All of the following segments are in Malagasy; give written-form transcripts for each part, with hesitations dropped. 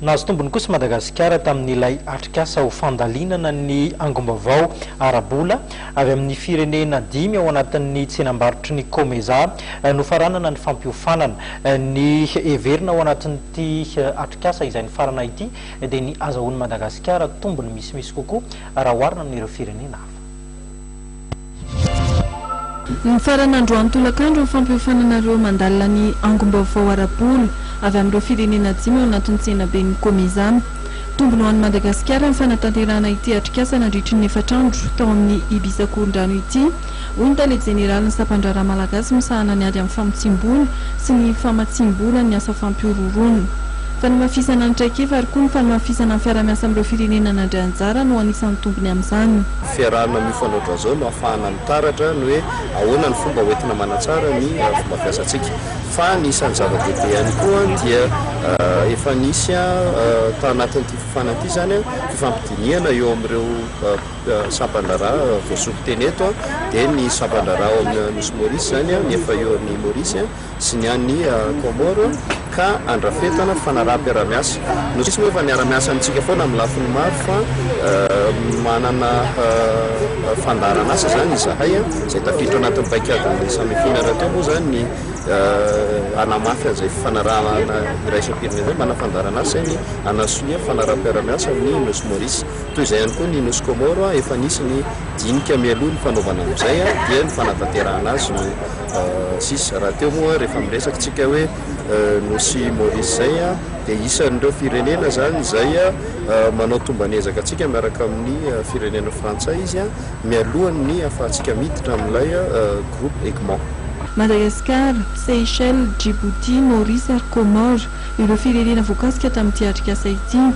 nazo tombony kosa Madagasikara tamin'ilay atrikasa ho fandalinana ny angom-baovao arabola avy amin'ny firenena 5 ao anatin'ny tsenambarotry ny Komeza no faranana ny fampiofanana ny everina ao anatin'ity atrikasa izay ny farana ity dia ny azahoan'ny Madagasikara tombony misimisy kokoa raha oharina amin'ireo firenena hafa. Ny farana androany tolakandro fampiofananareo mandalina ny angom-baovao arabola avy amin'ireo firenena 5 ao anatin'ny tsenabe ny Komeza. Tombony ho an'ny Madagasikara ny fanatanterahana ity atrikasa nandritry ny 4 andro tao amin'ny Ibisakoron-drano ity. Hoy ny tale jeneraly ny sapan-draharaha malagasy misahana ny ady amin'ny famotsim-bola sy ny famatsim-bola ny asa fampiororoana. Fanamafisana ny traikefa ary koa ny fanamafisana ny fiaramiasa amin'ireo firenena nandray anjara no anisan'ny tombony amin'izany. Fiarahana mifanohitra zao no ahafahana mitaratra ny hoe ahoana ny fomba hoentina manatsara ny fomba fiasantsika. Fa ny isan'ny zava-dehibe ihany koa dia efa nisy tao anatin'ity fifana ity zany fifampidiniana eo amin'ireo sampan-draharaha voasoko teny eto dia ny sampan-draharaha ao amin'ny Nosy Maurice zany nefa eo amin'ny Maurice sy ny an'ny Comore ka andrafetana fanaraha-piaramiasa. Nosy moa efa niara-miasa antsika foana amin'ny lafiny maro fa manana fandarana asa zany izahay izay tafiditra anatin'ny paikadiny samifinana teo moa zany ny anamafy an'izay fanarahana iraisam-pirenena zay manafandarana asa ny anasoia fanaraha-piaramiasa amin'ny Nosy Maurice. Toy izay ihany koa ny Nosy Comore efa nisy ny dinika mialoha ny fanaovana amin'izay dia ny fanatanterahana azy no sisy. Raha teo moa rehefa miresaka tsika hoe Nosy Maurice zay dia isan'ireo firenena zany izay manao tombanezaka atsika miaraka amin'ny firenena frantsay izy mialohan'ny ahafahantsika miditra amin'ilay groupe Egmont. Madagasikara, Seychelles, Djibouti, Maurice ary Comore ireo firenena voakasika tamin'ity atrikasa ity.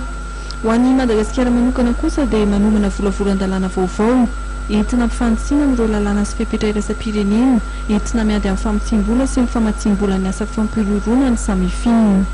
Ho an'ny Madagasikara manokana kosa dia manomana volavolan-dalàna vaovao entina mifandisina amin'ireo lalàna sy fepetra iraisam-pirenena entina miady amin'ny famotsim-bola sy ny famatsim-bola ny asa fampiororoana ny samifiny.